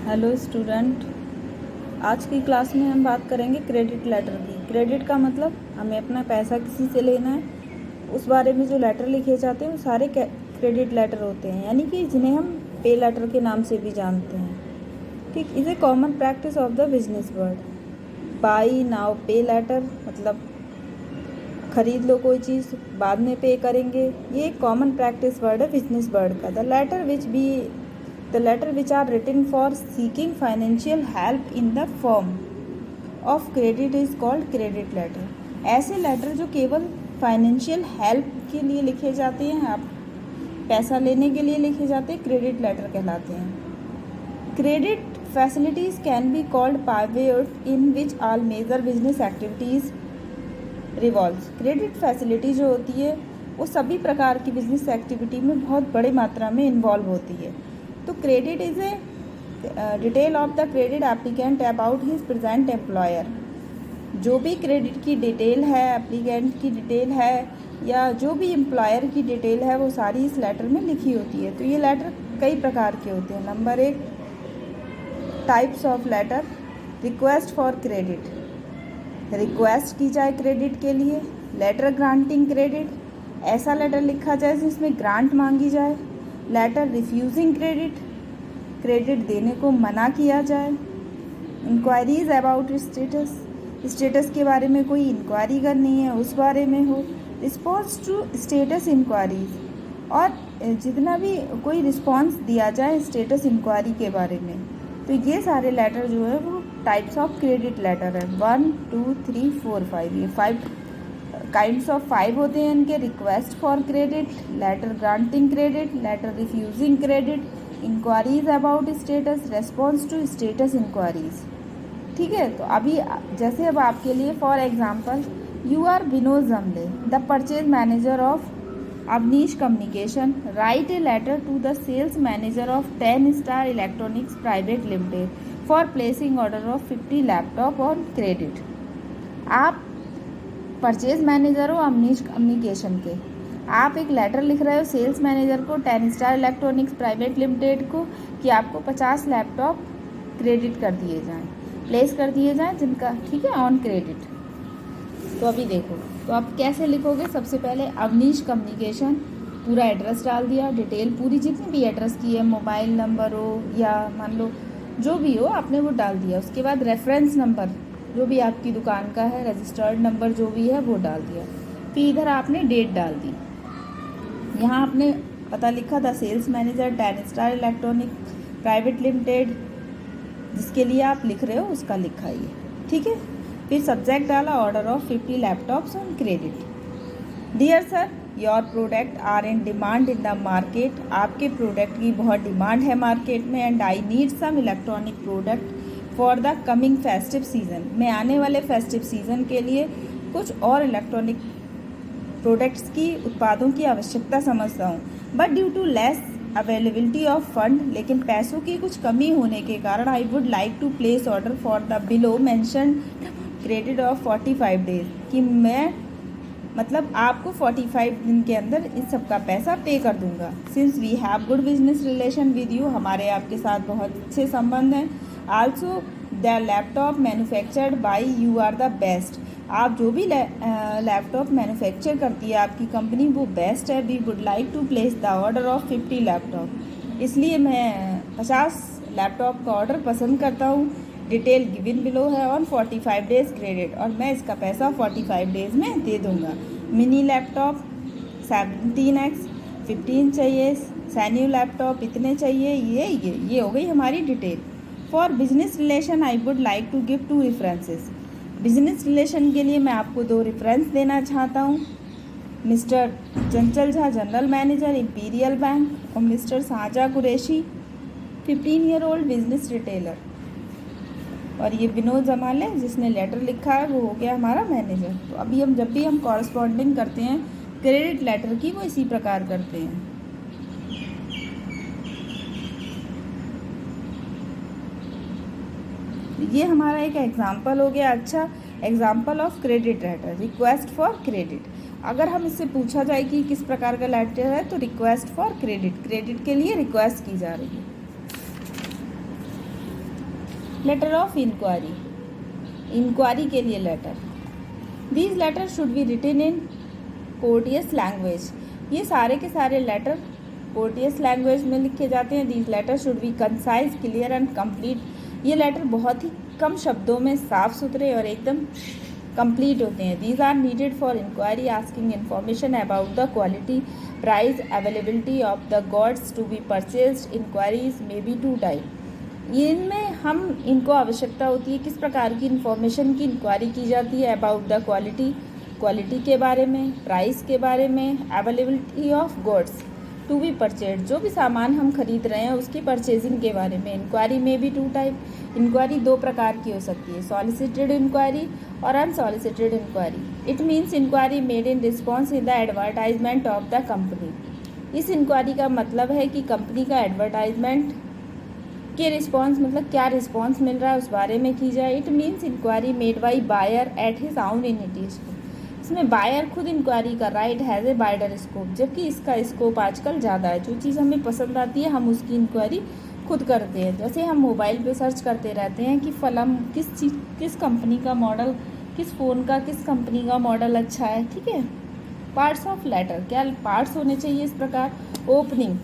Hello student, आज की class में हम बात करेंगे क्रेडिट लेटर की। क्रेडिट का मतलब हमें अपना पैसा किसी से लेना है, उस बारे में जो लेटर लिखे जाते हैं वो सारे क्रेडिट लेटर होते हैं, यानी कि जिन्हें हम पे लेटर के नाम से भी जानते हैं। ठीक, is a common practice of the business world. By now पे लेटर मतलब खरीद लो कोई चीज़, बाद में पे करेंगे। ये एक कॉमन प्रैक्टिस वर्ड है बिजनेस वर्ल्ड का। The letter which are written for seeking financial help in the form of credit is called credit letter. ऐसे लेटर जो केवल फाइनेंशियल हेल्प के लिए लिखे जाते हैं, आप पैसा लेने के लिए लिखे जाते हैं, क्रेडिट लेटर कहलाते हैं। Credit facilities can be called pivot in which all major business activities revolves. Credit facility जो होती है वो सभी प्रकार की बिजनेस एक्टिविटी में बहुत बड़ी मात्रा में इन्वॉल्व होती है। तो credit is a detail of the credit applicant about his present employer. जो भी क्रेडिट की डिटेल है, एप्लीकेंट की डिटेल है या जो भी एम्प्लॉयर की डिटेल है, वो सारी इस लेटर में लिखी होती है। तो ये लेटर कई प्रकार के होते हैं। Number 1, types of letter. Request for credit, request की जाए क्रेडिट के लिए। लेटर ग्रांटिंग क्रेडिट, ऐसा लेटर लिखा जाए जिसमें ग्रांट मांगी जाए। लेटर रिफ्यूजिंग क्रेडिट, क्रेडिट देने को मना किया जाए। इंक्वायरीज अबाउट स्टेटस, स्टेटस के बारे में कोई इंक्वायरी करनी है, उस बारे में हो। रिस्पॉन्स टू स्टेटस इंक्वायरीज, और जितना भी कोई रिस्पॉन्स दिया जाए स्टेटस इंक्वायरी के बारे में। तो ये सारे लेटर जो है वो टाइप्स ऑफ क्रेडिट लेटर है। 1 2 3 4 5, ये 5 काइंड्स ऑफ 5 होते हैं इनके। Request for credit, letter granting credit, letter refusing credit, inquiries about status, response to status inquiries. ठीक है, तो अभी जैसे अब आपके लिए for example, you are Vinod Jamle, the purchase manager of Avnish communication, write a letter to the sales manager of 10 star electronics private limited for placing order of 50 laptop on credit. आप purchase manager हो अवनीश कम्युनिकेशन के, आप एक letter लिख रहे हो sales manager को 10 star electronics private limited को कि आपको 50 लैपटॉप क्रेडिट कर दिए जाएं, प्लेस कर दिए जाएं जिनका, ठीक है, ऑन क्रेडिट। तो अभी देखो, तो आप कैसे लिखोगे। सबसे पहले अवनीश कम्युनिकेशन, पूरा एड्रेस डाल दिया, डिटेल पूरी जितनी भी एड्रेस की है, मोबाइल नंबर हो या मान लो जो भी हो आपने वो डाल दिया। उसके बाद रेफरेंस नंबर जो भी आपकी दुकान का है, रजिस्टर्ड नंबर जो भी है वो डाल दिया। फिर इधर आपने डेट डाल दी। यहाँ आपने पता लिखा था sales manager 10 star electronic private limited, जिसके लिए आप लिख रहे हो उसका लिखा ये, ठीक है। फिर सब्जेक्ट डाला order of 50 laptops on credit. Dear sir, your product are in demand in the market, आपके प्रोडक्ट की बहुत डिमांड है मार्केट में। And I need some electronic product for the coming festive season, मैं आने वाले फेस्टिव सीज़न के लिए कुछ और इलेक्ट्रॉनिक प्रोडक्ट्स की उत्पादों की आवश्यकता समझता हूँ। But due to less availability of fund, लेकिन पैसों की कुछ कमी होने के कारण I would like to place order for the below mention credit of 45 days, कि मैं मतलब आपको 45 दिन के अंदर इस सब का पैसा पे कर दूंगा। Since we have good business relation with you, हमारे आपके साथ बहुत अच्छे संबंध हैं। Also the laptop manufactured by you are the best, आप जो भी लैपटॉप मैन्युफैक्चर करती है आपकी कंपनी वो बेस्ट है। We would like to place the order of 50 laptop, इसलिए मैं 50 लैपटॉप का ऑर्डर पसंद करता हूँ। डिटेल गिवन बिलो है ऑन 45 डेज क्रेडिट, और मैं इसका पैसा 45 डेज में दे दूँगा। मिनी लैपटॉप 17x 15 चाहिए, सैन्यू लैपटॉप इतने चाहिए। ये हो गई हमारी detail. For business relation I would like to give 2 references, business relation के लिए मैं आपको 2 रेफरेंस देना चाहता हूँ। Mister Chanchal Jha, general manager imperial bank, और mister Shahjahan Qureshi 15 year old business retailer. और ये विनोद जमाले जिसने लेटर लिखा है वो हो गया हमारा मैनेजर। तो अभी हम जब भी हम कॉरस्पॉन्डिंग करते हैं क्रेडिट लेटर की, वो इसी प्रकार करते हैं। ये हमारा एक एग्जाम्पल हो गया। अच्छा, example of credit letter, request for credit. अगर हम इससे पूछा जाए कि किस प्रकार का लेटर है, तो रिक्वेस्ट फॉर क्रेडिट, क्रेडिट के लिए रिक्वेस्ट की जा रही है। लेटर ऑफ इंक्वायरी, इंक्वायरी के लिए letter. These letter should be written in courteous language, ये सारे के सारे लेटर कोर्टियस लैंग्वेज में लिखे जाते हैं। These letter should be concise, clear and complete, ये लेटर बहुत ही कम शब्दों में साफ सुथरे और एकदम कंप्लीट होते हैं। These are needed for inquiry asking information about the quality, price, availability of the goods to be purchased. Inquiries may be two type, इनमें हम इनको आवश्यकता होती है किस प्रकार की इन्फॉर्मेशन की इंक्वायरी की जाती है। अबाउट द क्वालिटी, क्वालिटी के बारे में, प्राइस के बारे में, availability of goods to be purchase, जो भी सामान हम खरीद रहे हैं उसकी परचेजिंग के बारे में। इंक्वायरी में भी टू टाइप, इंक्वायरी दो प्रकार की हो सकती है, सॉलिसिटेड इंक्वायरी और unsolicited inquiry. It means inquiry made in response in the advertisement of the company. इस इंक्वायरी का मतलब है कि कंपनी का एडवर्टाइजमेंट के रिस्पॉन्स, मतलब क्या रिस्पॉन्स मिल रहा है उस बारे में की जाए। It means inquiry made by buyer at his own initiative, इसमें बायर खुद इंक्वायरी कर रहा है। It has a wider scope, जबकि इसका स्कोप आजकल ज़्यादा है। जो चीज़ हमें पसंद आती है हम उसकी इंक्वायरी खुद करते हैं। जैसे हम मोबाइल पे सर्च करते रहते हैं कि फलां किस कंपनी का मॉडल, किस फ़ोन का, किस कंपनी का मॉडल अच्छा है, ठीक है। पार्ट्स ऑफ लेटर, क्या पार्ट्स होने चाहिए इस प्रकार। Opening,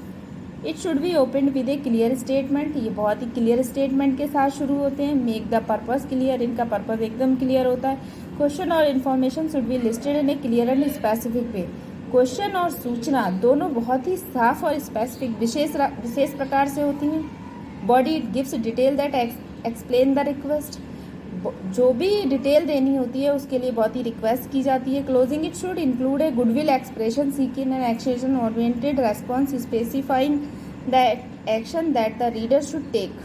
it should be opened with A clear statement, ये बहुत ही क्लियर स्टेटमेंट के साथ शुरू होते हैं। मेक द पर्पस क्लियर, इनका पर्पस एकदम क्लियर होता है। क्वेश्चन और information should be listed in A clear and specific way, question और सूचना दोनों बहुत ही साफ और स्पेसिफिक विशेष प्रकार से होती हैं। Body, it gives detail that explain the request, जो भी डिटेल देनी होती है उसके लिए बहुत ही रिक्वेस्ट की जाती है। Closing, it should include a goodwill expression seeking an action oriented response specifying the action that the reader should take,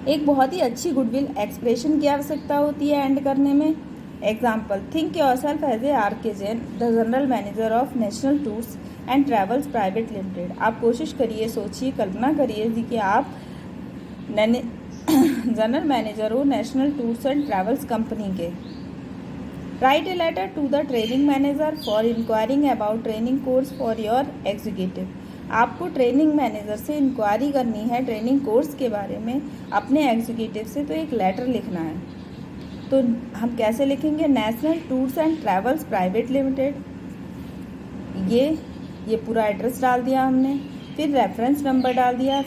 एक बहुत ही अच्छी गुडविल एक्सप्रेशन की आवश्यकता होती है एंड करने में। Example, think yourself as a R K. Jain, the general manager of national tours and travels private limited. आप कोशिश करिए, सोचिए, कल्पना करिए कि आप जनरल मैनेजर हो national tours and travels company के। Write a letter to the training manager for inquiring about training course for your executive, आपको ट्रेनिंग मैनेजर से इंक्वायरी करनी है ट्रेनिंग कोर्स के बारे में अपने एग्जीक्यूटिव से, तो एक लेटर लिखना है। तो हम कैसे लिखेंगे, national tours and travels private limited, ये पूरा एड्रेस डाल दिया हमने, फिर रेफरेंस नंबर डाल दिया,